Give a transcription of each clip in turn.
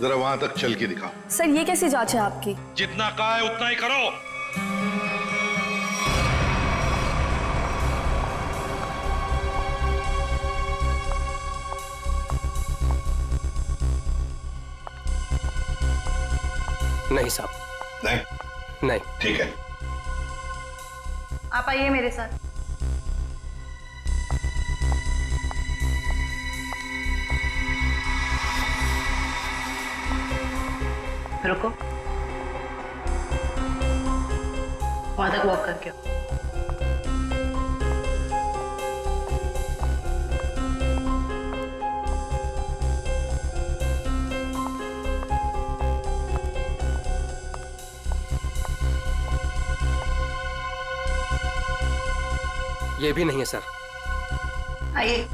जरा वहां तक चल के दिखाओ। सर ये कैसी जांच है आपकी? जितना कहा है उतना ही करो। नहीं साहब। नहीं नहीं। ठीक है, आप आइए मेरे साथ। रुको, वहां तक वॉक करके आओ। ये भी नहीं है सर। आइए।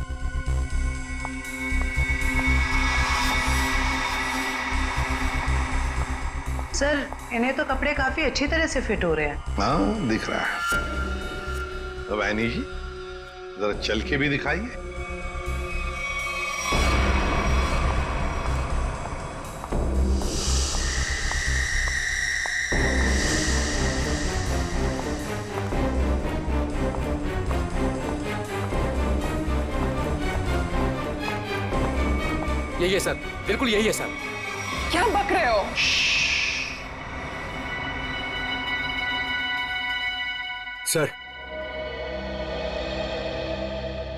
सर इन्हें तो कपड़े काफी अच्छी तरह से फिट हो रहे हैं। हाँ दिख रहा है। अब ऐनी जी जरा चल के भी दिखाइए। यही है सर, बिल्कुल यही है सर। क्या बक रहे हो?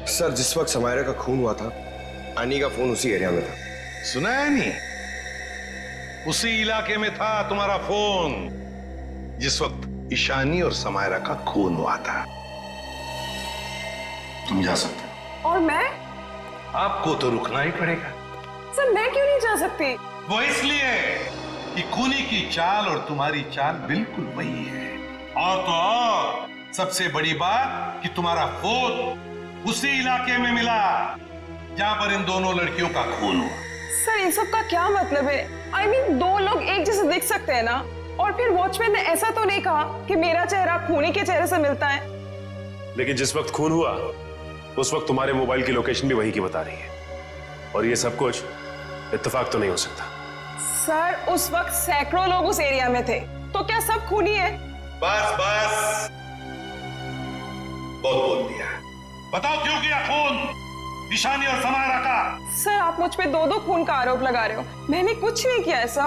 सर जिस वक्त समायरा का खून हुआ था, आनी का फोन उसी एरिया में था। सुना है नहीं? उसी इलाके में था तुम्हारा फोन जिस वक्त ईशानी और समायरा का खून हुआ था। तुम जा सकते हो। और मैं? आपको तो रुकना ही पड़ेगा। सर मैं क्यों नहीं जा सकती? वो इसलिए कि खूनी की चाल और तुम्हारी चाल बिल्कुल वही है। और तो और सबसे बड़ी बात कि तुम्हारा फोन उसी इलाके में मिला जहां पर इन दोनों लड़कियों का खून हुआ। सर इन सब का क्या मतलब है? I mean, दो लोग एक जैसे दिख सकते हैं ना? और फिर वॉचमैन ने ऐसा तो नहीं कहा कि मेरा चेहरा खूनी के चेहरे से मिलता है। लेकिन जिस वक्त खून हुआ उस वक्त तुम्हारे मोबाइल की लोकेशन भी वही की बता रही है, और ये सब कुछ इत्तेफाक तो नहीं हो सकता। सर उस वक्त सैकड़ों लोग उस एरिया में थे, तो क्या सब खूनी है? बस बस, बहुत बोल दिया। बताओ क्यों किया खून ईशानी और समायरा का? सर आप मुझ पे दो दो खून का आरोप लगा रहे हो। मैंने कुछ नहीं किया ऐसा।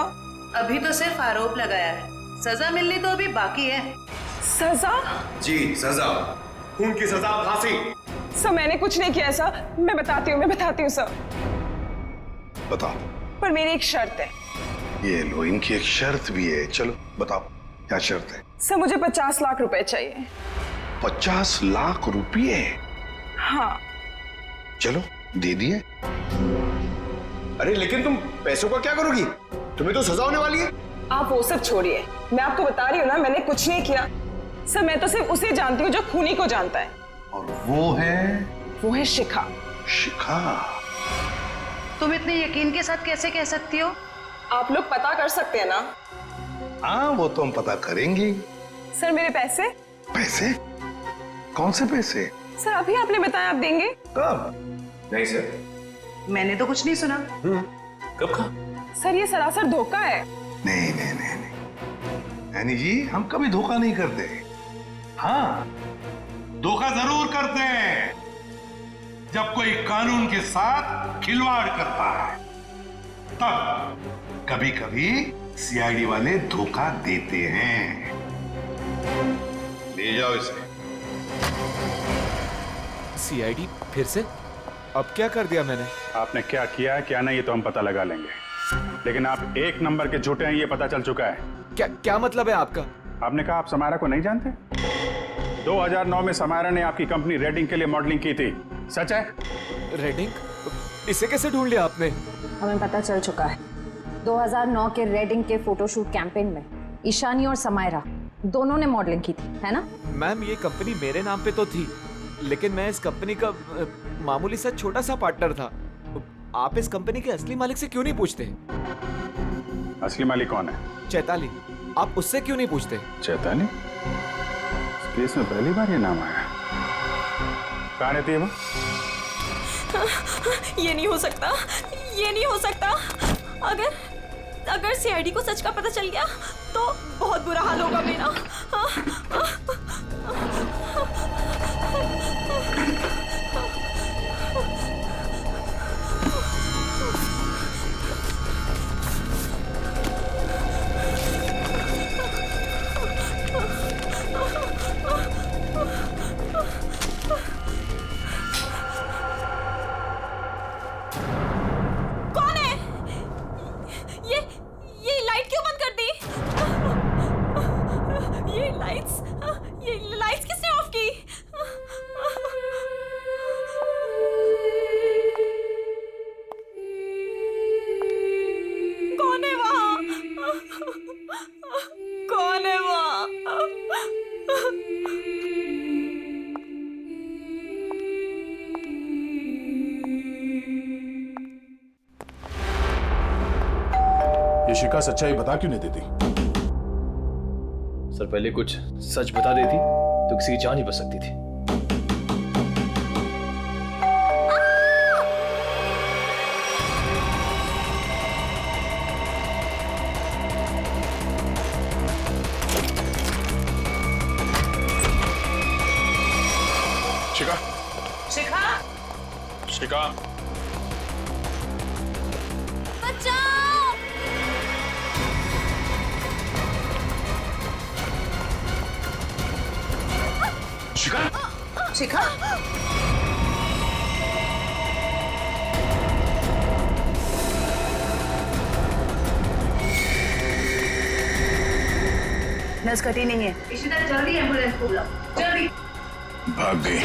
अभी तो सिर्फ आरोप लगाया है, सजा मिलनी तो अभी बाकी है। सजा? जी सजा, खून की सजा फांसी। सर मैंने कुछ नहीं किया ऐसा। मैं बताती हूँ सर। बताओ। पर मेरी एक शर्त है। ये लो, इनकी एक शर्त भी है। चलो बताओ क्या शर्त है? सर मुझे 50 लाख रुपए चाहिए। 50 लाख रुपये? हाँ। चलो दे दिए। अरे लेकिन तुम पैसों का क्या करोगी? तुम्हें तो सजा होने वाली है। आप वो सब छोड़िए, मैं आपको बता रही हूँ ना, मैंने कुछ नहीं किया। सर मैं तो सिर्फ उसे जानती हूँ जो खूनी को जानता है। और वो है शिखा। शिखा? तुम इतने यकीन के साथ कैसे कह सकती हो? आप लोग पता कर सकते हैं ना? हाँ वो तो हम पता करेंगे। सर मेरे पैसे? पैसे? कौन से पैसे? सर अभी आपने बताया आप देंगे। कब? नहीं सर, मैंने तो कुछ नहीं सुना। कब कहा? सर ये सरासर धोखा है। नहीं नहीं नहीं नहीं ऐनी जी, हम कभी धोखा नहीं करते। हाँ धोखा जरूर करते हैं जब कोई कानून के साथ खिलवाड़ करता है, तब कभी कभी सीआईडी वाले धोखा देते हैं। ले जाओ इसे। सीआईडी फिर से? अब क्या कर दिया मैंने? आपने क्या किया है क्या नहीं ये तो हम पता लगा लेंगे, लेकिन आप एक नंबर के झूठे हैं ये पता चल चुका है। क्या मतलब है आपका? आपने कहा आप समायरा को नहीं जानते? 2009 में समायरा ने आपकी कंपनी रेडिंग के लिए मॉडलिंग की थी, सच है? रेडिंग? इसे कैसे ढूंढ लिया आपने? हमें पता चल चुका है। 2009 के रेडिंग के फोटोशूट कैंपेन में ईशानी और समायरा दोनों ने मॉडलिंग की थी, है ना? मैम ये कंपनी मेरे नाम पे तो थी, लेकिन मैं इस कंपनी का मामूली सा छोटा सा पार्टनर था। आप इस कंपनी के असली मालिक से क्यों नहीं पूछते? असली मालिक कौन है? चैताली। आप उससे क्यों नहीं पूछते? चैताली? केस में पहली बार ये नाम आया। कहाँ रहती है वो? ये नहीं हो सकता, ये नहीं हो सकता। अगर सीआईडी को सच का पता चल गया तो बहुत बुरा हाल होगा मेरा। ये लाइट्स किसने ऑफ की? कौन है वहाँ? कौन है वहाँ? ये शिखा सच्चाई बता क्यों नहीं देती? सर पहले कुछ सच बता देती तो किसी की जान ही बच सकती थी। शिखा, शिखा, शिखा, बचाओ! शिखा, शिखा, नस कटी नहीं है। इशिता जल्दी एम्बुलेंस को बुलाओ, जल्दी। भाग गई।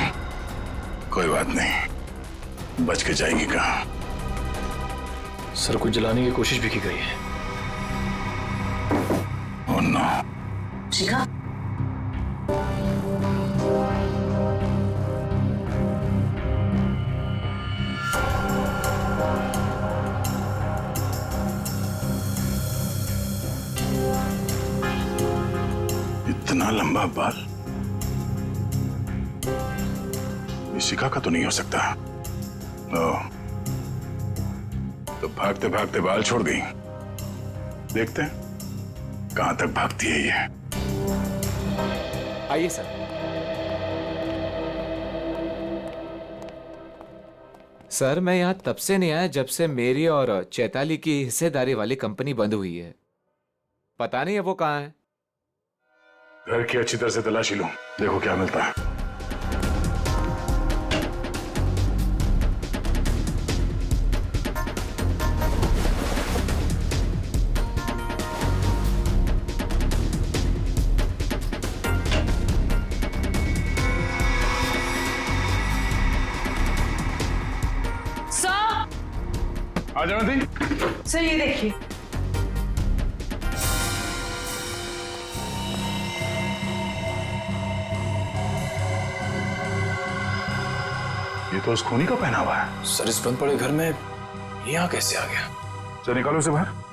कोई बात नहीं, बच के जाएगी कहाँ? सर को जलाने की कोशिश भी की गई है। Oh no. शिखा, इतना लंबा बाल ये शिखा का तो नहीं हो सकता। ओह, तो भागते भागते बाल छोड़ दी। देखते हैं कहां तक भागती है ये। आइए सर। सर मैं यहाँ तब से नहीं आया जब से मेरी और चैताली की हिस्सेदारी वाली कंपनी बंद हुई है। पता नहीं है वो कहाँ है। घर की अच्छी तरह से तलाशी लो, देखो क्या मिलता है। आ जाओ दी। सर ये देखिए। ये तो उस खूनी का पहना हुआ है। सर इस बंद पड़े घर में यहाँ कैसे आ गया? चलो निकालो उसे बाहर।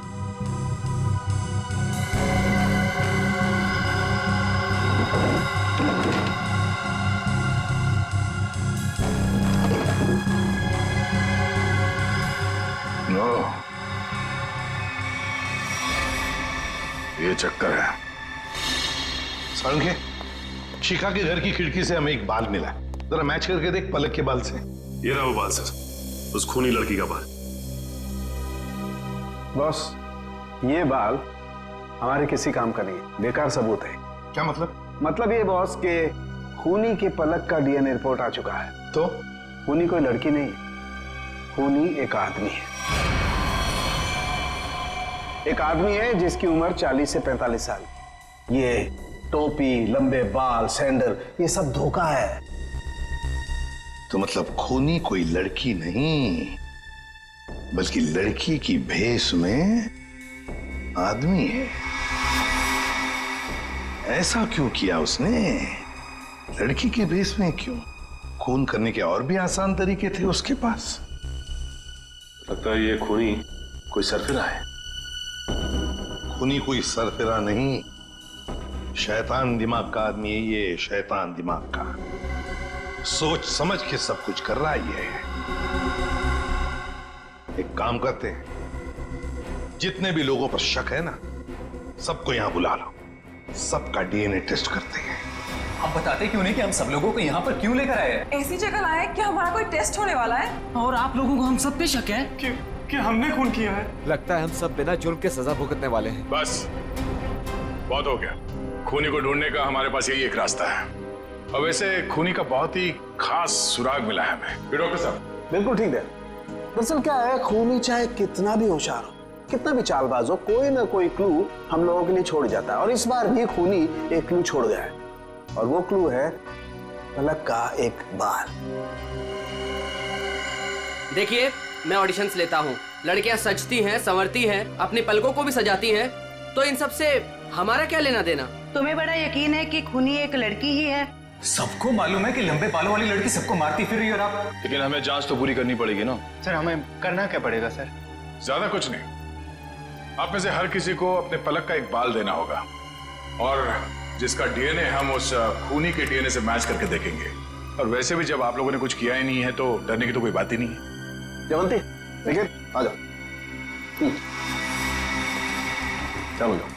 नो, ये चक्कर है। सारंगे, शिखा के घर की खिड़की से हमें एक बाल मिला, जरा मैच करके देख पलक के बाल से। ये रहा वो बाल सर, उस खूनी लड़की का बाल। बॉस, ये बाल हमारे किसी काम का नहीं है, बेकार सबूत है। क्या मतलब? मतलब ये बॉस के खूनी के पलक का डीएनए रिपोर्ट आ चुका है। तो खूनी कोई लड़की नहीं है, खूनी एक आदमी है। एक आदमी है जिसकी उम्र 40 से 45 साल। ये टोपी, लंबे बाल, सैंडल, ये सब धोखा है। तो मतलब खूनी कोई लड़की नहीं, बल्कि लड़की की भेष में आदमी है। ऐसा क्यों किया उसने? लड़की के भेष में क्यों? खून करने के और भी आसान तरीके थे उसके पास। लगता है ये खूनी कोई सरफिरा है। खूनी कोई सरफिरा नहीं, शैतान दिमाग का आदमी है ये, शैतान दिमाग का। सोच समझ के सब कुछ कर रहा है ये। एक काम करते हैं, जितने भी लोगों पर शक है ना, सबको यहां बुला लो, सबका डीएनए टेस्ट करते हैं। आप बताते क्यों नहीं कि हम सब लोगों को यहाँ पर क्यों लेकर आए हैं? ऐसी जगह लाए कि हमारा कोई टेस्ट होने वाला है। और आप लोगों को हम सब पे शक है कि हमने खून किया है। लगता है हम सब बिना जुर्म के सजा भुगतने वाले हैं। बस बहुत हो गया। खूनी को ढूंढने का हमारे पास यही एक रास्ता है। और वैसे खूनी का बहुत ही खास सुराग मिला है हमें। डॉक्टर साहब बिल्कुल ठीक है। दरअसल क्या है, खूनी चाहे कितना भी होशियार हो, कितना भी चालबाज हो, कोई ना कोई क्लू हम लोगों के लिए छोड़ जाता है। और इस बार भी खूनी एक क्लू छोड़ गया है, और वो क्लू है पलक का एक बाल। देखिए, मैं ऑडिशंस लेता हूँ, लड़कियां सजती हैं, संवरती हैं, अपनी पलकों को भी सजाती हैं, तो इन सब से हमारा क्या लेना देना? तुम्हें बड़ा यकीन है कि खूनी एक लड़की ही है? सबको मालूम है कि लंबे बालों वाली लड़की सबको मारती फिर रही है। और आप, लेकिन हमें जांच तो पूरी करनी पड़ेगी ना। सर हमें करना क्या पड़ेगा सर? ज्यादा कुछ नहीं, आप में से हर किसी को अपने पलक का एक बाल देना होगा, और जिसका डीएनए हम उस खूनी के डीएनए से मैच करके देखेंगे। और वैसे भी जब आप लोगों ने कुछ किया ही नहीं है तो डरने की तो कोई बात ही नहीं है। जयवंती देखिए, आ जाओ। चलो जाओ।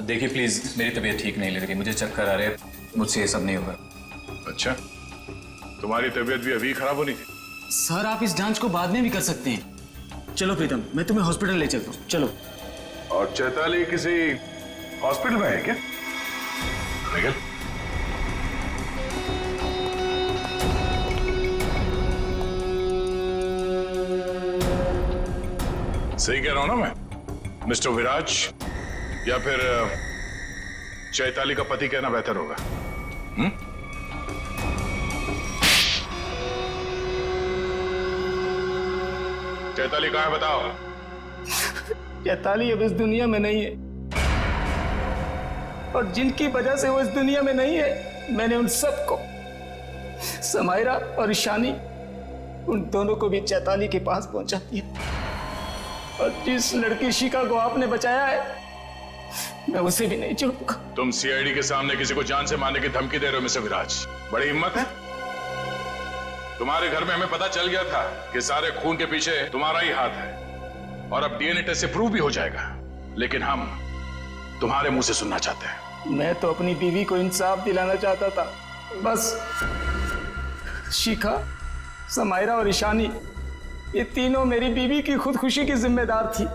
देखिए प्लीज, मेरी तबीयत ठीक नहीं लग रही, मुझे चक्कर आ रहे हैं, मुझसे ये सब नहीं होगा। अच्छा, तुम्हारी तबीयत भी अभी खराब होनी थी? सर आप इस जांच को बाद में भी कर सकते हैं। चलो प्रीतम, मैं तुम्हें हॉस्पिटल ले चलता हूँ, चलो। और चैताली किसी हॉस्पिटल में है क्या? निकल। सही कह रहा हूं ना मैं? मिस्टर विराज या फिर चैताली का पति कहना बेहतर होगा। चैताली कहाँ है बताओ? चैताली अब इस दुनिया में नहीं है, और जिनकी वजह से वो इस दुनिया में नहीं है, मैंने उन सबको, समायरा और ईशानी, उन दोनों को भी चैताली के पास पहुंचा दिया। और जिस लड़की शिखा को आपने बचाया है, मैं उसे भी नहीं छोड़ूंगा। तुम सीआईडी के सामने किसी को जान से मारने की धमकी दे रहे हो मिस्टर विराज, बड़ी हिम्मत है तुम्हारे। घर में हमें पता चल गया था कि सारे खून के पीछे तुम्हारा ही हाथ है, और अब डीएनए टेस्ट से प्रूव भी हो जाएगा, लेकिन हम तुम्हारे मुंह से सुनना चाहते हैं। मैं तो अपनी बीवी को इंसाफ दिलाना चाहता था, बस शिखा, समायरा और ईशानी, ये तीनों मेरी बीवी की खुदकुशी की जिम्मेदार थी।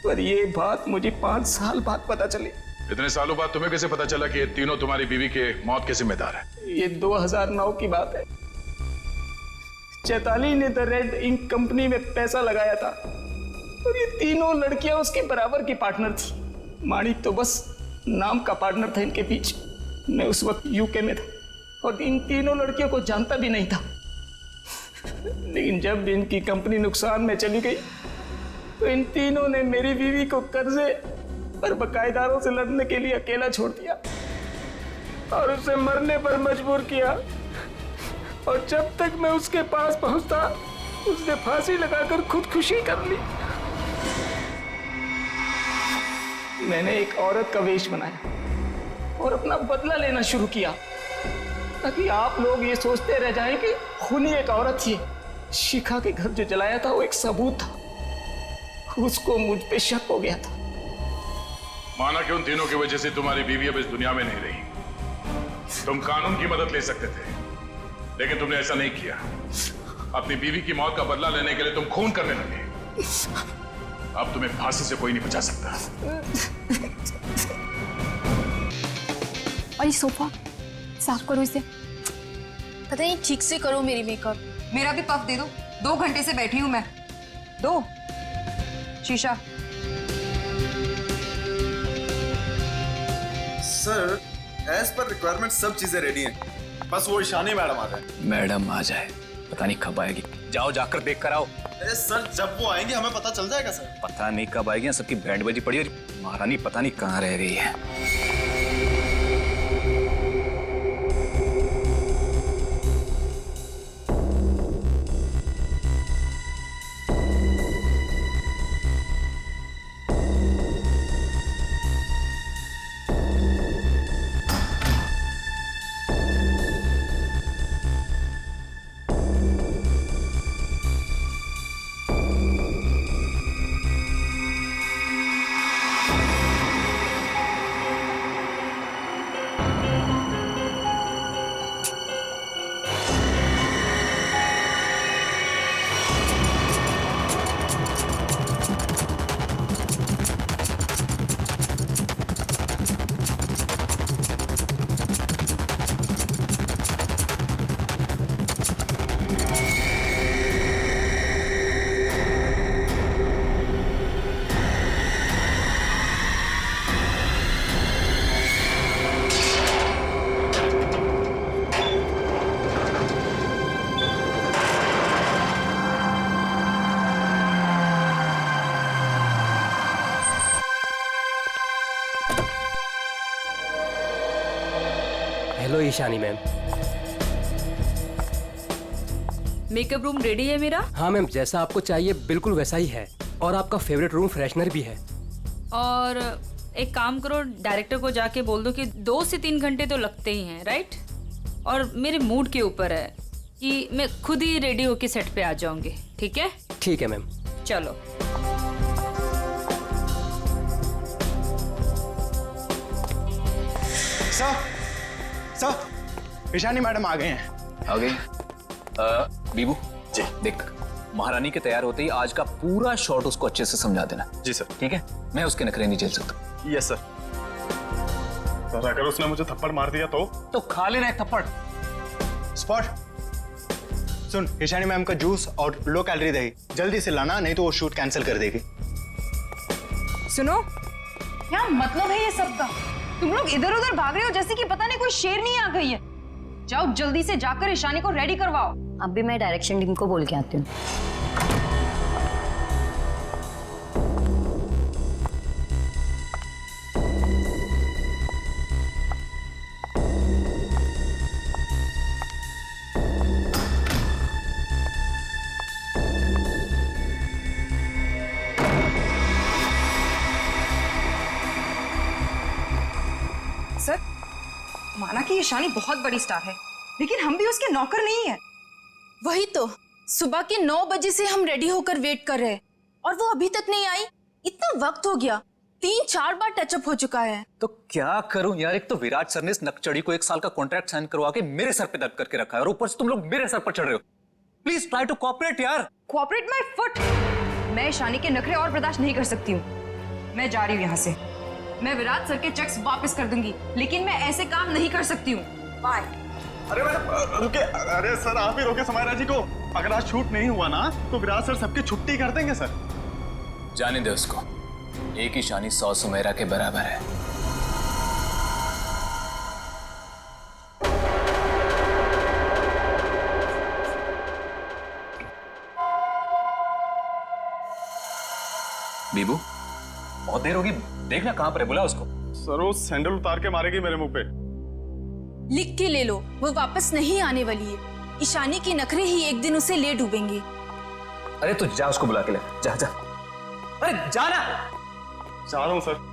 पर ये बात मुझे 5 साल बाद पता चली। इतने सालों बाद तुम्हें कैसे पता चला कि ये तीनों तुम्हारी बीवी के मौत के जिम्मेदार है? ये 2009 की बात है। चैताली ने द रेड इंक कंपनी में पैसा लगाया था, और ये तीनों लड़कियां उसके बराबर की पार्टनर थी। माणिक तो बस नाम का पार्टनर था इनके बीच। मैं उस वक्त यूके में था, और इन तीनों लड़कियों को जानता भी नहीं था। लेकिन जब इनकी कंपनी नुकसान में चली गई, तो इन तीनों ने मेरी बीवी को कर्जे पर बकायेदारों से लड़ने के लिए अकेला छोड़ दिया, और उसे मरने पर मजबूर किया। और जब तक मैं उसके पास पहुंचता, उसने फांसी लगाकर खुदकुशी कर ली। मैंने एक औरत का वेश बनाया और अपना बदला लेना शुरू किया, ताकि आप लोग ये सोचते रह जाएं कि खूनी एक औरत थी। शिखा के घर जो जलाया था वो एक सबूत था, उसको मुझ पे शक हो गया था। माना कि उन तीनों की वजह से तुम्हारी बीवी अब इस दुनिया में नहीं रही। तुम कानून की मदद ले सकते थे, लेकिन तुमने ऐसा नहीं किया। अपनी बीवी की मौत का बदला लेने के लिए तुम खून करने लगे। अब तुम्हें फांसी से कोई नहीं बचा सकता। और ये सोफा साफ करो इसे। पता नहीं ठीक से करो मेरी मेकअप। मेरा भी पफ दे दो, 2 घंटे से बैठी हूं मैं। दो शीशा। सर, एज पर रिक्वायरमेंट सब चीजें रेडी हैं, बस वो ईशानी मैडम आ जाए। मैडम आ जाए, पता नहीं कब आएगी। जाओ जाकर देख कर आओ। अरे सर, जब वो आएंगे हमें पता चल जाएगा सर। पता नहीं कब आएगी, सबकी बैंड बजी पड़ी और महारानी पता नहीं कहाँ रह गई है। Hello Ishani ma'am. Makeup room ready है मेरा? हाँ मैम, जैसा आपको चाहिए बिल्कुल वैसा ही है, और आपका फेवरेट रूम फ्रेशनर भी है। और एक काम करो, डायरेक्टर को जाके बोल दो कि 2 से 3 घंटे तो लगते ही हैं, राइट? और मेरे मूड के ऊपर है कि मैं खुद ही रेडी होके सेट पे आ जाऊंगी, ठीक है? ठीक है मैम। चलो। सर, ईशानी मैडम आ गए हैं। आ गई? बीबू जी, देख महारानी के तैयार होते ही आज का पूरा शॉट उसको अच्छे से समझा देना। जी सर। ठीक है? मैं उसके नखरे नहीं झेल सकता। Yes sir. अगर उसने मुझे थप्पड़ मार दिया तो खा लेना एक थप्पड़। स्पॉट, सुन, ईशानी मैम का जूस और लो कैलोरी दही जल्दी से लाना, नहीं तो वो शूट कैंसिल कर देगी। सुनो, क्या मतलब है ये सब का? तुम लोग इधर उधर भाग रहे हो जैसे कि पता नहीं कोई शेरनी आ गई है। जाओ जल्दी से जाकर ईशानी को रेडी करवाओ। अब भी मैं डायरेक्शन टीम को बोल के आती हूँ। सर, माना कि ईशानी बहुत बड़ी स्टार है, लेकिन हम भी उसके नौकर नहीं है। वही तो, सुबह के 9 बजे से हम रेडी होकर वेट कर रहे हैं और वो अभी तक नहीं आई। इतना वक्त हो गया, 3-4 बार टचअप हो चुका है। तो क्या करूं यार, एक तो विराट सर ने इस नकचड़ी को 1 साल का कॉन्ट्रैक्ट साइन करवा के मेरे सर पे दर्द करके रखा है, और ऊपर से तुम लोग मेरे सर पर चढ़ रहे हो। प्लीज ट्राई टू कोऑपरेट यार। Cooperate my foot. मैं ईशानी के नखरे और बर्दाश्त नहीं कर सकती हूँ। मैं जा रही हूँ यहाँ से। मैं विराट सर के चेक्स वापस कर दूंगी, लेकिन मैं ऐसे काम नहीं कर सकती हूँ। बाय। अरे मैडम रुके, अरे सर आप ही रोके समायरा जी को। अगर आज शूट नहीं हुआ ना तो विराट सर सबकी छुट्टी कर देंगे सर। जाने दे उसको, एक ही शानी 100 सुमेरा के बराबर है। बीबू, बहुत देर होगी, देखना कहां पर है, बुला उसको। सर वो सैंडल उतार के मारेगी मेरे मुंह पे। लिख के ले लो, वो वापस नहीं आने वाली है। ईशानी के नखरे ही एक दिन उसे ले डूबेंगे। अरे तू जा, उसको बुला के ले, जा जा। अरे जाना। जा रहा हूं सर।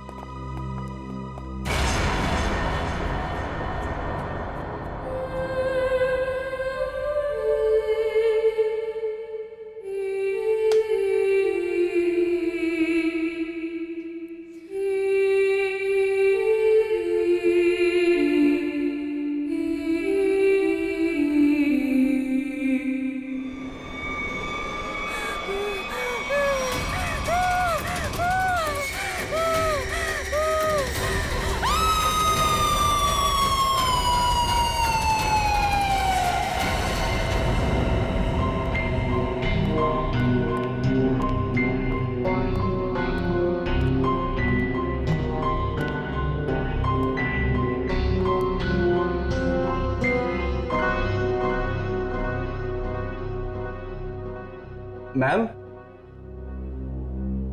मैम,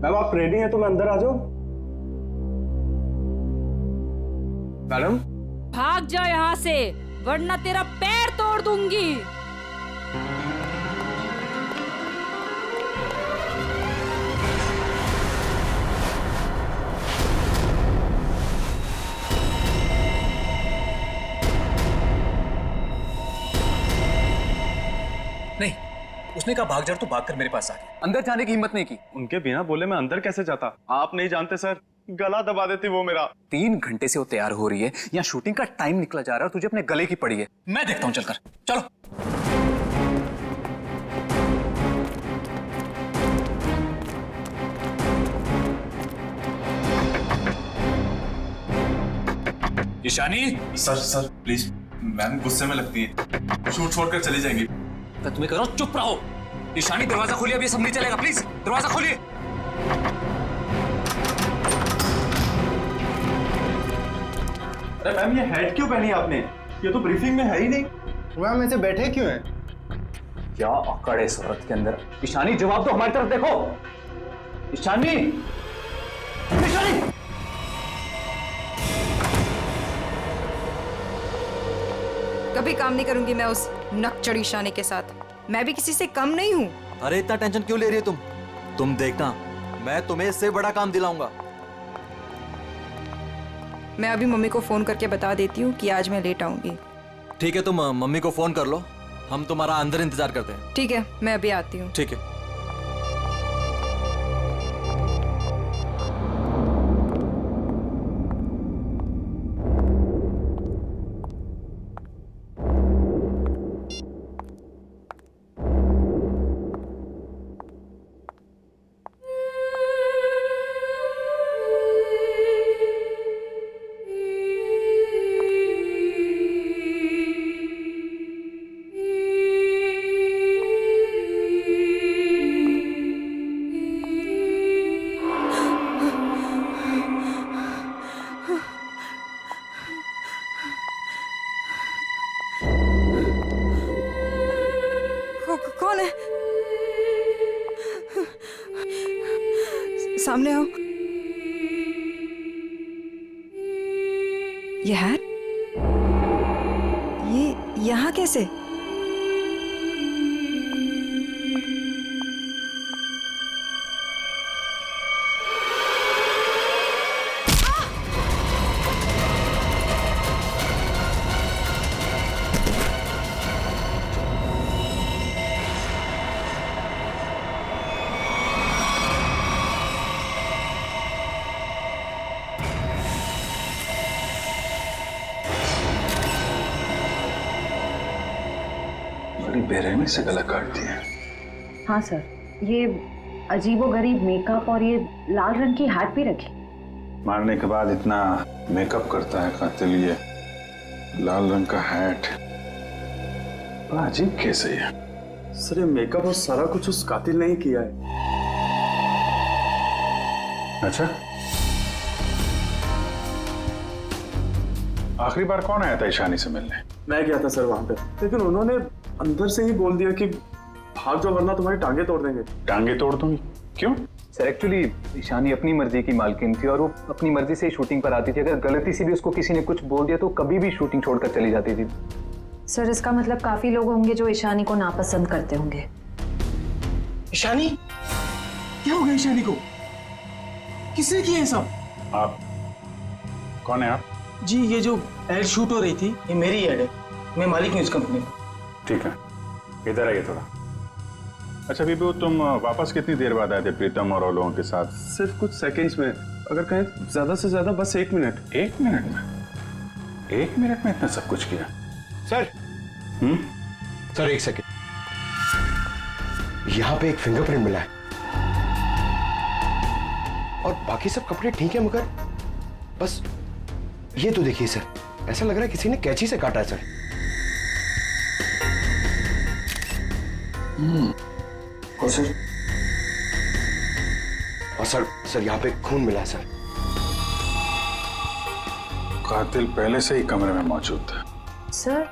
मैम आप रेडी हैं तो मैं अंदर आ जाऊं? मैडम, भाग जा यहाँ से, वरना तेरा पैर तोड़ दूंगी। नहीं, उसने कहा भाग जा, तो भागकर मेरे पास आ गया। अंदर जाने की हिम्मत नहीं की। उनके बिना बोले मैं अंदर कैसे जाता? आप नहीं जानते सर, गला दबा देती वो मेरा। 3 घंटे से वो तैयार हो रही है, यहाँ शूटिंग का टाइम निकला जा रहा है और तुझे अपने गले की पड़ी है। मैं देखता हूँ, चलकर चलो। ईशानी। सर प्लीज, मैम गुस्से में लगती है, शूट छोड़कर चली जाएंगी। तो तुम्हें करो, चुप रहो। ईशानी दरवाजा खोलिए, अभी सब नहीं चलेगा, प्लीज दरवाजा खोलिए। अरे मैम ये हेड क्यों पहनी आपने? ये तो ब्रीफिंग में है ही नहीं। मैम ऐसे बैठे क्यों हैं? क्या अकड़ है इस औरत के अंदर। ईशानी जवाब दो, हमारी तरफ देखो। ईशानी, ईशानी। कभी काम नहीं करूंगी मैं उस नकचड़ी शानी के साथ। मैं भी किसी से कम नहीं हूँ। अरे इतना टेंशन क्यों ले रही हो तुम देखना, मैं तुम्हें इससे बड़ा काम दिलाऊंगा। मैं अभी मम्मी को फोन करके बता देती हूँ कि आज मैं लेट आऊंगी। ठीक है, तुम मम्मी को फोन कर लो, हम तुम्हारा अंदर इंतजार करते हैं। ठीक है, मैं अभी आती हूँ। ठीक है। कौन है? सामने आओ। ये है? ये यहाँ कैसे? बेरहमी से गला काट दिया। हाँ सर, ये अजीबोगरीब मेकअप और ये लाल रंग की हैट भी रखी। मारने के बाद इतना मेकअप करता है कातिल, ये लाल रंग का हैट, बड़ा अजीब केस है ये। सर ये मेकअप और सारा कुछ उस कातिल ने ही किया है। अच्छा, आखिरी बार कौन आया था ईशानी से मिलने? मैं गया था सर वहां पे, लेकिन उन्होंने अंदर से ही बोल दिया कि भाग जाओ वरना तुम्हारी टांगे तोड़ देंगे। टांगे तोड़ दूंगी? क्यों? सर एक्चुअली ईशानी अपनी मर्जी की मालकिन थी और वो अपनी मर्जी से ही शूटिंग पर आती थी। अगर गलती से भी उसको किसी ने कुछ बोल दिया तो कभी भी शूटिंग छोड़कर चली जाती थी। सर इसका मतलब काफी लोग होंगे जो ईशानी को नापसंद करते होंगे। ईशानी? क्या हो गया ईशानी को? किसने किया ये सब? आप कौन है आप? जी ये जो एड शूट हो रही थी ये मेरी एड है, मैं मालिक हूँ इस कंपनी का। ठीक है, इधर आइए थोड़ा। अच्छा बीबू, तुम वापस कितनी देर बाद आए थे प्रीतम और लोगों के साथ? सिर्फ कुछ सेकंड्स में, अगर कहें ज्यादा से ज्यादा बस 1 मिनट। 1 मिनट में? 1 मिनट में इतना सब कुछ किया? सर सर 1 सेकेंड, यहाँ पे एक फिंगरप्रिंट मिला है और बाकी सब कपड़े ठीक है, मगर बस ये तो देखिए सर, ऐसा लग रहा है किसी ने कैंची से काटा है सर। और सर यहाँ पे खून मिला है सर। कातिल पहले से ही कमरे में मौजूद था। सर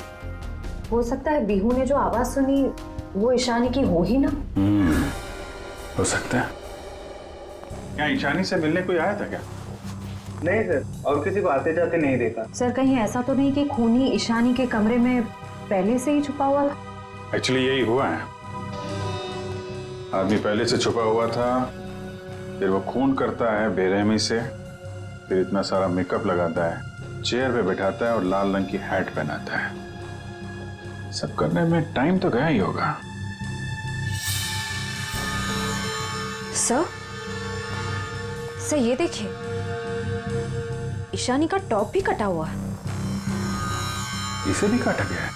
हो सकता है बिहू ने जो आवाज सुनी वो ईशानी की हो ही ना। हो सकता है। क्या ईशानी से मिलने कोई आया था क्या? नहीं सर, और किसी को आते जाते नहीं देखा। सर कहीं ऐसा तो नहीं कि खूनी ईशानी के कमरे में पहले से ही छुपा हुआ था? एक्चुअली यही हुआ है, आदमी पहले से छुपा हुआ था, फिर वो खून करता है बेरहमी से, फिर इतना सारा मेकअप लगाता है, चेयर पे बैठाता है और लाल रंग की हैट पहनाता है। सब करने में टाइम तो गया ही होगा। सर ये देखिए, ईशानी का टॉप भी कटा हुआ है। इसे भी काटा गया है?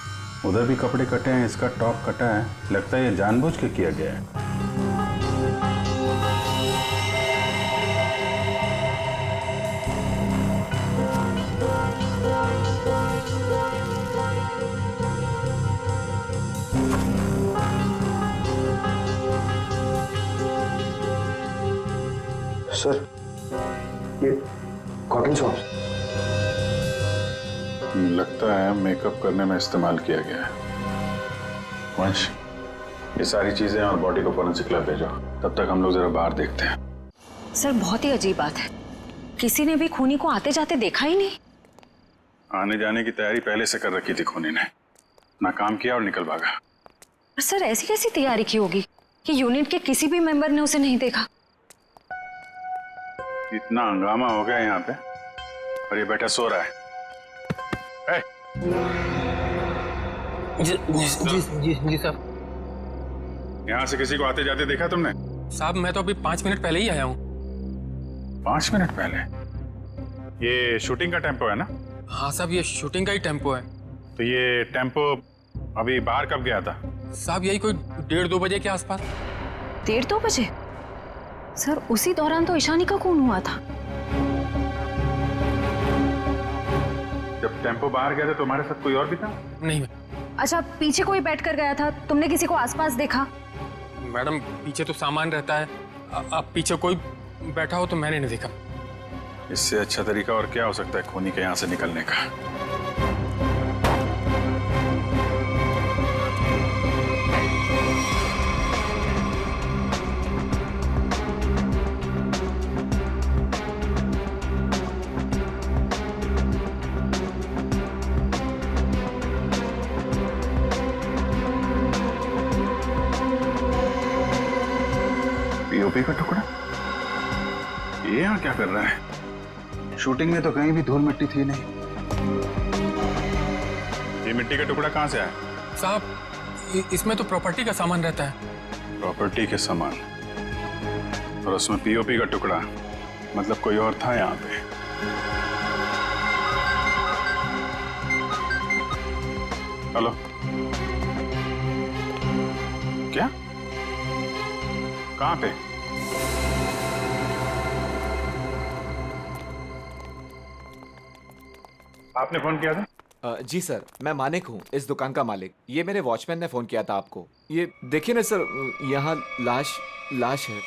उधर भी कपड़े कटे हैं, इसका टॉप कटा है। लगता है ये जानबूझ के किया गया है। सर ये कॉटन सॉक्स लगता है मेकअप करने में इस्तेमाल किया गया है। वंश, ये सारी चीजें और बॉडी को फोरेंसिक लैब भेजो, तब तक हम लोग जरा बाहर देखते हैं। सर बहुत ही अजीब बात है, किसी ने भी खूनी को आते जाते देखा ही नहीं। आने जाने की तैयारी पहले से कर रखी थी खूनी ने। अपना काम किया और निकल भागा। पर सर ऐसी कैसी तैयारी की होगी कि यूनिट के किसी भी मेंबर ने उसे नहीं देखा? इतना हंगामा हो गया यहाँ पे और ये बेटा सो रहा है। जी साहब। यहाँ से किसी को आते जाते देखा तुमने? साहब मैं तो अभी 5 मिनट पहले ही आया हूँ। 5 मिनट पहले? ये शूटिंग का टेम्पो है ना? हाँ साहब, ये शूटिंग का ही टेम्पो है। तो ये टेम्पो अभी बाहर कब गया था? साहब यही कोई 1:30-2 बजे के आसपास। 1:30-2 बजे? सर उसी दौरान तो ईशानी का खून हुआ था। जब टेम्पो बाहर गया था तुम्हारे साथ कोई और भी था? नहीं। अच्छा, पीछे कोई बैठ कर गया था, तुमने किसी को आसपास देखा? मैडम पीछे तो सामान रहता है, अब पीछे कोई बैठा हो तो मैंने नहीं देखा। इससे अच्छा तरीका और क्या हो सकता है खूनी के यहाँ से निकलने का? पीओपी का टुकड़ा? ये यहाँ क्या कर रहा है? शूटिंग में तो कहीं भी धूल मिट्टी थी नहीं। ये मिट्टी का टुकड़ा कहाँ से आया? साहब इसमें तो प्रॉपर्टी का सामान रहता है। प्रॉपर्टी के सामान? और उसमें पीओपी का टुकड़ा, मतलब कोई और था यहाँ पे? हेलो, क्या? कहाँ पे? आपने फोन किया था? जी सर, मैं मानिक हूँ, इस दुकान का मालिक। ये मेरे वॉचमैन ने फोन किया था आपको। ये देखिए ना सर, यहाँ लाश है।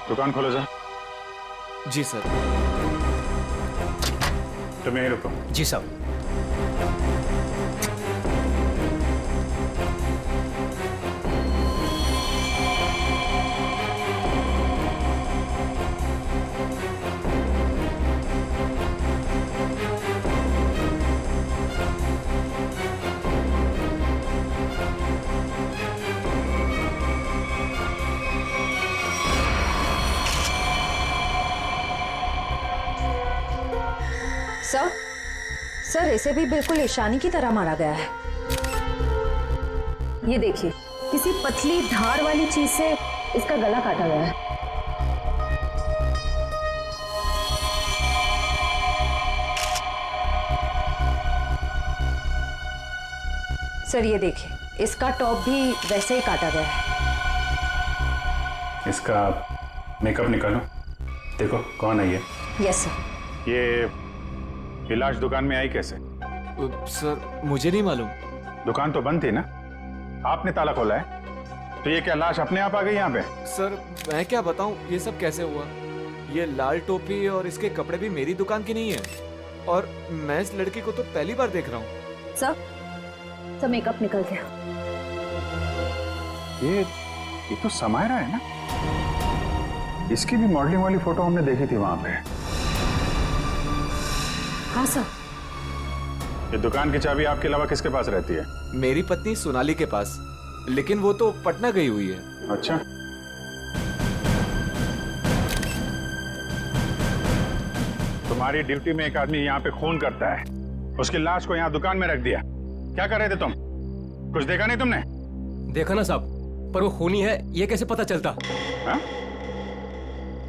दुकान खोलो जा। जी सर। तुम यहीं रुको। जी साहब। सर इसे भी बिल्कुल ईशानी की तरह मारा गया है। ये देखिए, किसी पतली धार वाली चीज से इसका गला काटा गया है। सर ये देखिए, इसका टॉप भी वैसे ही काटा गया है। इसका मेकअप निकालो, देखो कौन है ये। Yes sir. ये लाश दुकान में आई कैसे? सर मुझे नहीं मालूम। दुकान तो बंद थी ना, आपने ताला खोला है, तो ये क्या लाश अपने आप आ गई यहाँ पे? सर मैं क्या बताऊं, ये सब कैसे हुआ? ये लाल टोपी और इसके कपड़े भी मेरी दुकान की नहीं है, और मैं इस लड़की को तो पहली बार देख रहा हूँ। सर मेकअप निकल गया। ये तो समायरा है ना? इसकी भी मॉडलिंग वाली फोटो हमने देखी थी वहां पे। हाँ सर। ये दुकान की चाबी आपके अलावा किसके पास रहती है? मेरी पत्नी सोनाली के पास, लेकिन वो तो पटना गई हुई है। अच्छा, तुम्हारी ड्यूटी में एक आदमी यहाँ पे खून करता है, उसकी लाश को यहाँ दुकान में रख दिया, क्या कर रहे थे तुम? कुछ देखा नहीं तुमने? देखा ना साहब, पर वो खूनी है ये कैसे पता चलता? हा?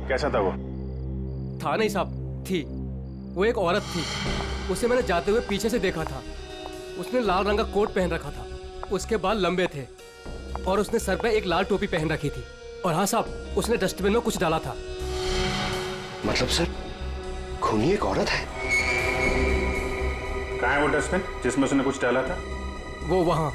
कैसा था वो? था नहीं साहब, थी। वो एक औरत थी, उसे मैंने जाते हुए पीछे से देखा था। उसने लाल रंग का कोट पहन रखा था, उसके बाल लंबे थे और उसने सर पे एक लाल टोपी पहन रखी थी। और हाँ साहब, उसने डस्टबिन में कुछ डाला था। मतलब सर, खूनी एक औरत है? कहाँ है वो डस्टबिन जिसमें उसने कुछ डाला था? वो वहां।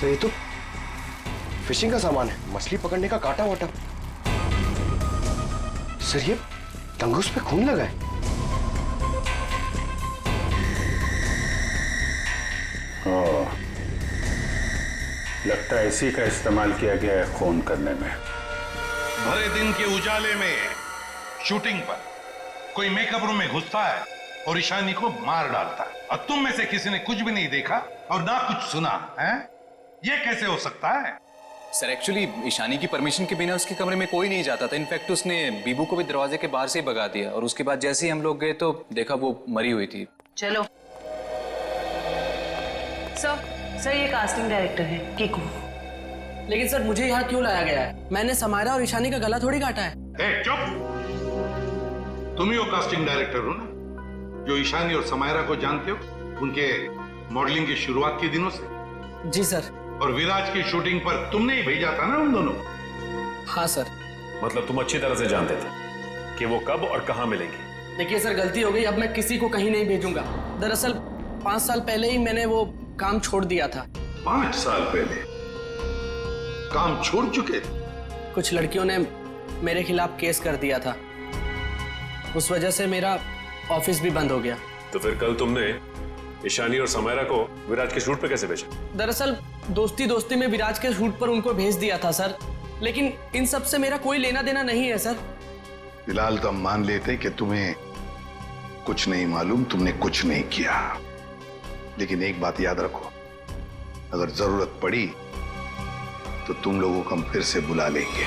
तो ये तो फिशिंग का सामान है, मछली पकड़ने का कांटा वाटा। सर ये तंगुस पे खून लगा है। लगता है इसी का इस्तेमाल किया गया है खून करने में। भरे दिन के उजाले में शूटिंग पर कोई मेकअप रूम में घुसता है और ईशानी को मार डालता है, और तुम में से किसी ने कुछ भी नहीं देखा और ना कुछ सुना है? ये कैसे हो सकता है? सर एक्चुअली ईशानी की परमिशन के बिना उसके कमरे में कोई नहीं जाता था। इनफैक्ट उसने बीबू को भी दरवाजे के बाहर से ही भगा दिया, और उसके बाद जैसे ही हम लोग गए तो देखा वो मरी हुई थी। चलो सर ये कास्टिंग डायरेक्टर है कीकू। लेकिन सर मुझे यहाँ क्यों लाया गया है? मैंने समायरा और ईशानी का गला थोड़ी काटा है। चुप! तुम ही वो कास्टिंग डायरेक्टर हो ना, जो ईशानी और समायरा को जानते हो उनके मॉडलिंग की शुरुआत के दिनों से? जी सर। और विराज की शूटिंग पर तुमने ही भेजा था ना उन दोनों? हाँ सर। मतलब तुम अच्छी तरह से जानते थे कि वो कब और कहां मिलेंगी? देखिए सर, गलती हो गई, अब मैं किसी को कहीं नहीं भेजूंगा। दरअसल 5 साल पहले ही मैंने वो काम छोड़ दिया था। 5 साल पहले काम छोड़ चुके? कुछ लड़कियों ने मेरे खिलाफ केस कर दिया था, उस वजह से मेरा ऑफिस भी बंद हो गया। तो फिर कल तुमने ईशानी और समायरा को विराज के शूट पे कैसे भेजा? दरअसल दोस्ती दोस्ती में विराज के शूट पर उनको भेज दिया था सर, लेकिन इन सब से मेरा कोई लेना देना नहीं है सर। फिलहाल तो हम मान लेते कि तुम्हें कुछ नहीं मालूम, तुमने कुछ नहीं किया। लेकिन एक बात याद रखो, अगर जरूरत पड़ी तो तुम लोगों को हम फिर से बुला लेंगे।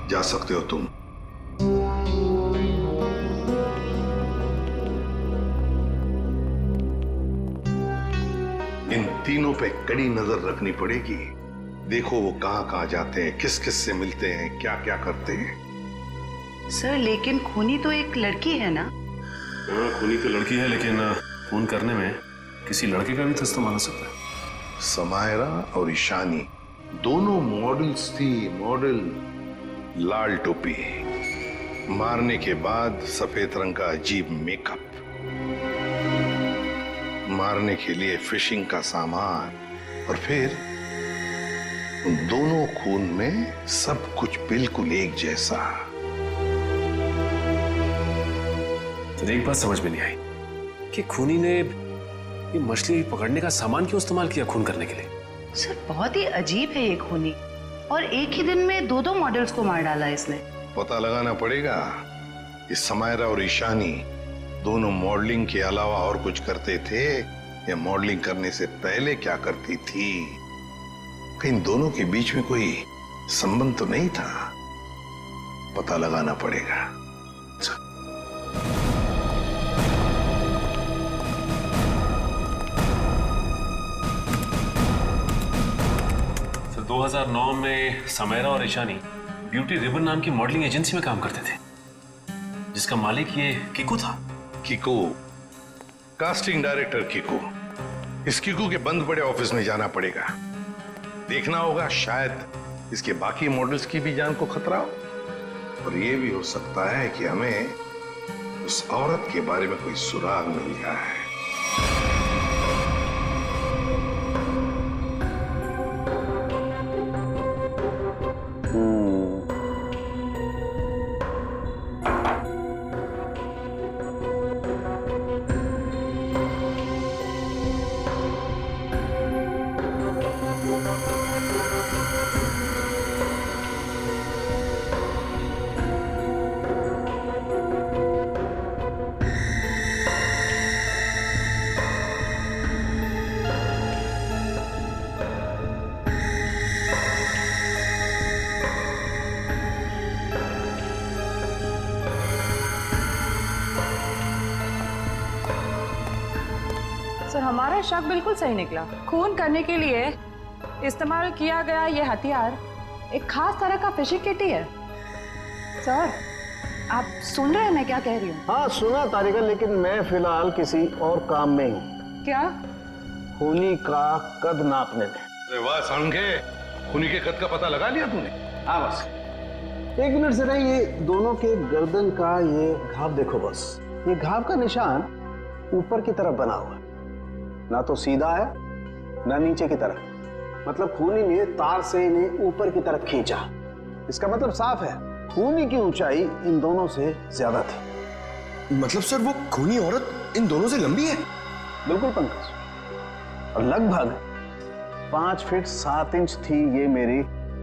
जा सकते हो तुम। इन तीनों पे कड़ी नजर रखनी पड़ेगी। देखो वो कहां जाते हैं, किस किस से मिलते हैं, क्या क्या करते हैं। सर लेकिन खूनी तो एक लड़की है ना? हाँ, खूनी तो लड़की है, लेकिन खून करने में किसी लड़के का भी तो इस्तेमाल हो सकता है। समायरा और ईशानी दोनों मॉडल्स थी, मॉडल। लाल टोपी, मारने के बाद सफेद रंग का अजीब मेकअप, मारने के लिए फिशिंग का सामान, और फिर उन दोनों खून में सब कुछ बिल्कुल एक जैसा। तो एक बात समझ में नहीं आई कि खूनी ने ये मछली पकड़ने का सामान क्यों इस्तेमाल किया खून करने के लिए? सर बहुत ही अजीब है ये खूनी, और एक ही दिन में 2 मॉडल्स को मार डाला इसने। पता लगाना पड़ेगा कि समायरा और ईशानी दोनों मॉडलिंग के अलावा और कुछ करते थे या मॉडलिंग करने से पहले क्या करती थी। कहीं दोनों के बीच में कोई संबंध तो नहीं था, पता लगाना पड़ेगा। तो 2009 में समायरा और ईशानी ब्यूटी रिबन नाम की मॉडलिंग एजेंसी में काम करते थे, जिसका मालिक ये कीकू था। Kiku, casting director Kiku. इस कीकू के बंद पड़े ऑफिस में जाना पड़ेगा, देखना होगा शायद इसके बाकी मॉडल्स की भी जान को खतरा हो, और ये भी हो सकता है कि हमें उस औरत के बारे में कोई सुराग मिल जाए। सर हमारा शक बिल्कुल सही निकला। खून करने के लिए इस्तेमाल किया गया ये हथियार एक खास तरह का फिशिंग किट ही है। सर आप सुन रहे हैं मैं क्या कह रही हूँ? हाँ सुना तारिका, लेकिन मैं फिलहाल किसी और काम में हूँ। क्या? खूनी का कद नापने में। अरे वाह सांगे, खूनी के कद का पता लगा लिया तूने? हाँ बस 1 मिनट जरा ये दोनों के गर्दन का ये घाव देखो बस। ये घाव का निशान ऊपर की तरफ बना हुआ है, ना तो सीधा है ना नीचे की तरफ। मतलब खूनी ने तार से इन्हें ऊपर की तरफ खींचा। इसका मतलब साफ है खूनी की ऊंचाई इन दोनों से ज्यादा थी। मतलब सर वो खूनी औरत इन दोनों से लंबी है? बिल्कुल पंकज, और लगभग 5 फीट 7 इंच थी, ये मेरी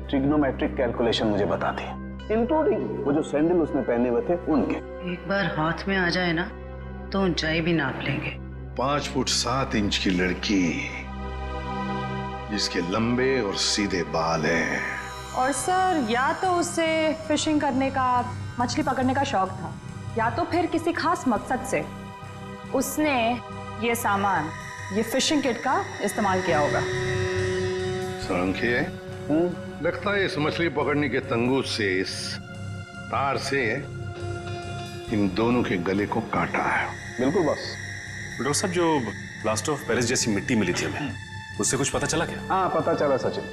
ट्रिग्नोमेट्रिक कैलकुलेशन मुझे बताती है, इंक्लूडिंग वो जो सैंडल उसने पहने हुए थे उनके। एक बार हाथ में आ जाए ना तो ऊंचाई भी नाप लेंगे। 5 फुट 7 इंच की लड़की जिसके लंबे और सीधे बाल हैं। और सर या तो उसे फिशिंग करने का, मछली पकड़ने का शौक था, या तो फिर किसी खास मकसद से उसने ये सामान, ये फिशिंग किट का इस्तेमाल किया होगा। सांख्य, लगता है इस मछली पकड़ने के तंगूस से, इस तार से इन दोनों के गले को काटा है। बिल्कुल बॉस। डॉक्टर साहब, जो प्लास्टर ऑफ पेरिस जैसी मिट्टी मिली थी हमें, उससे कुछ पता चला क्या? हाँ पता चला सचिन।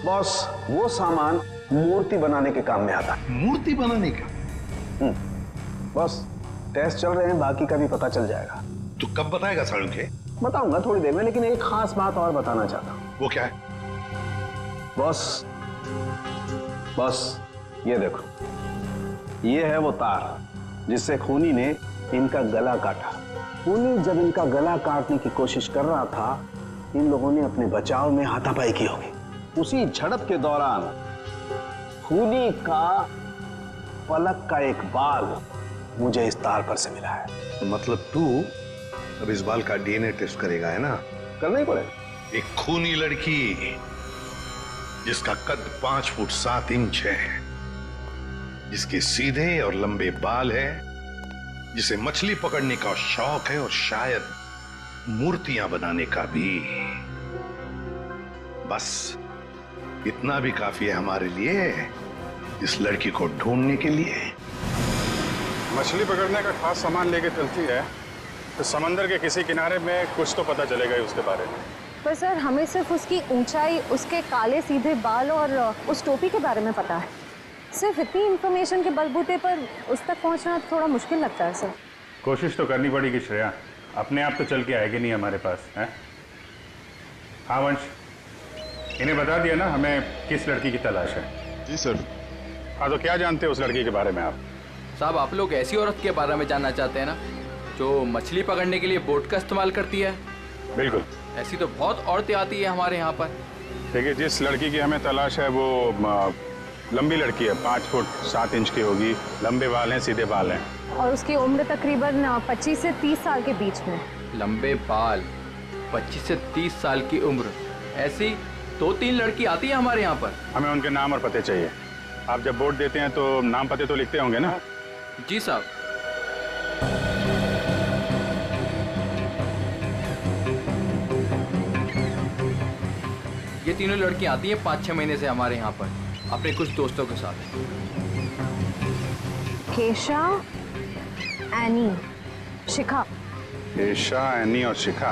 बॉस, वो सामान मूर्ति बनाने के काम में आता है। मूर्ति बनाने का? बॉस, टेस्ट चल रहे हैं, बाकी का भी पता चल जाएगा। तू कब बताएगा सांख्य? बताऊंगा थोड़ी देर में, लेकिन एक खास बात और बताना चाहता हूँ। वो क्या है? बॉस, ये देखो, ये है वो तार जिससे खूनी ने इनका गला काटा। खूनी जब इनका गला काटने की कोशिश कर रहा था, इन लोगों ने अपने बचाव में हाथापाई की होगी। उसी झड़प के दौरान खूनी का पलक का एक बाल मुझे इस तार पर से मिला है। तो मतलब तू अब इस बाल का डीएनए टेस्ट करेगा, है ना? करना ही पड़ेगा। एक खूनी लड़की जिसका कद 5 फुट 7 इंच है, जिसके सीधे और लंबे बाल है, जिसे मछली पकड़ने का शौक है और शायद मूर्तियां बनाने का भी। बस इतना भी काफी है हमारे लिए, इस लड़की को ढूंढने के लिए। मछली पकड़ने का खास सामान लेके चलती है तो समंदर के किसी किनारे में कुछ तो पता चलेगा ही उसके बारे में। पर सर, हमें सिर्फ उसकी ऊंचाई, उसके काले सीधे बाल और उस टोपी के बारे में पता है। सिर्फ इतनी इंफॉर्मेशन के बलबूते पर उस तक पहुंचना थोड़ा मुश्किल लगता है सर। कोशिश तो करनी पड़ेगी श्रेया, अपने आप तो चल के आएगी नहीं हमारे पास, है? हाँ वंश, इन्हें बता दिया ना हमें किस लड़की की तलाश है? जी सर। हाँ, तो क्या जानते हैं उस लड़की के बारे में आप? साहब, आप लोग ऐसी औरत के बारे में जानना चाहते हैं ना, जो मछली पकड़ने के लिए बोट का इस्तेमाल करती है? बिल्कुल। ऐसी तो बहुत औरतें आती है हमारे यहाँ पर। देखिए, जिस लड़की की हमें तलाश है वो लंबी लड़की है, 5 फुट 7 इंच की होगी, लंबे बाल हैं, सीधे बाल हैं, और उसकी उम्र तकरीबन 25 से 30 साल के बीच में। लंबे बाल, 25 से 30 साल की उम्र, ऐसी 2-3 लड़की आती है हमारे यहाँ पर। हमें उनके नाम और पते चाहिए। आप जब वोट देते हैं तो नाम पते तो लिखते होंगे ना? जी साहब। ये तीनों लड़कियां आती हैं 5-6 महीने से हमारे यहाँ पर अपने कुछ दोस्तों के साथ। केशा, एनी, शिखा। केशा, एनी और शिखा।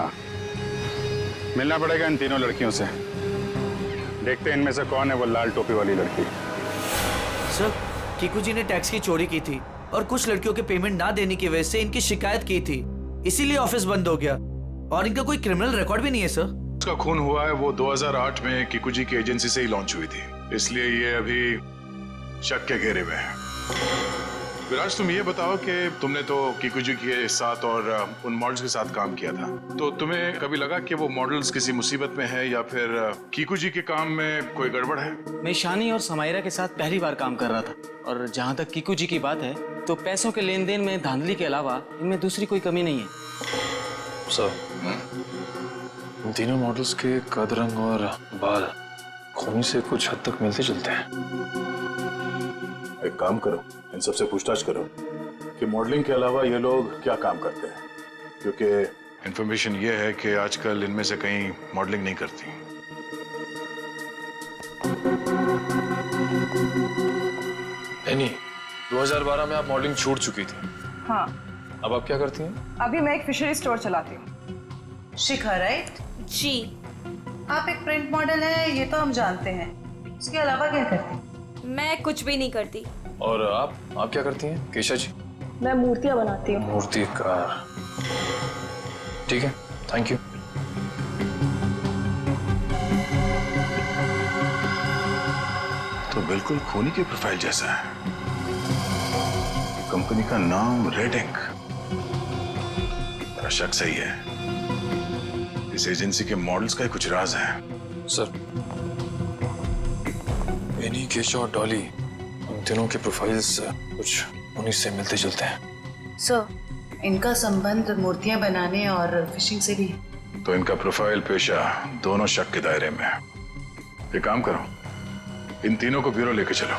मिलना पड़ेगा इन तीनों लड़कियों से। देखते हैं इनमें से कौन है वो लाल टोपी वाली लड़की। सर, कीकू जी ने टैक्स की चोरी की थी और कुछ लड़कियों के पेमेंट ना देने की वजह से इनकी शिकायत की थी, इसीलिए ऑफिस बंद हो गया। और इनका कोई क्रिमिनल रिकॉर्ड भी नहीं है सर। उसका खून हुआ है वो 2008 में कीकू जी की एजेंसी से ही लॉन्च हुई थी, इसलिए ये अभी शक के घेरे में है। विराज, तुम ये बताओ कि तुमने तो कीकू जी के साथ और उन मॉडल्स के साथ काम किया था, तो तुम्हें कभी लगा कि वो मॉडल्स किसी मुसीबत में है या फिर कीकू जी के काम में कोई गड़बड़ है? मैं ईशानी और समायरा के साथ पहली बार काम कर रहा था, और जहाँ तक कीकू जी की बात है तो पैसों के लेन देन में धांधली के अलावा इनमें दूसरी कोई कमी नहीं है। सर, इन तीनों मॉडल्स के कद, रंग और बाल खूनी से कुछ हद तक मिलते जुलते हैं। एक काम करो, इन सबसे पूछताछ करो कि मॉडलिंग के अलावा ये लोग क्या काम करते हैं, क्योंकि इन्फॉर्मेशन ये है कि आजकल इनमें से कहीं मॉडलिंग नहीं करती। एनी, 2012 में आप मॉडलिंग छूट चुकी थी। हाँ। अब आप क्या करती हैं? अभी मैं एक फिशरी स्टोर चलाती हूँ। शिखा, राइट? जी। आप एक प्रिंट मॉडल है, ये तो हम जानते हैं। उसके अलावा क्या करती? मैं कुछ भी नहीं करती। और आप क्या करती हैं केशा जी? मैं मूर्तियां बनाती हूँ। मूर्तिकार। ठीक है, थैंक यू। तो बिल्कुल खूनी की प्रोफाइल जैसा है। कंपनी का नाम रेड इंक। मेरा शक सही है, इस एजेंसी के मॉडल्स का ही कुछ राज है। सर, एनी, केशव और डॉली, उन तीनों के प्रोफाइल्स कुछ उन्हीं से मिलते जुलते हैं। सर, इनका संबंध मूर्तियां बनाने और फिशिंग से भी। तो इनका प्रोफाइल पेशा दोनों शक के दायरे में है। एक काम करो, इन तीनों को ब्यूरो लेके चलो।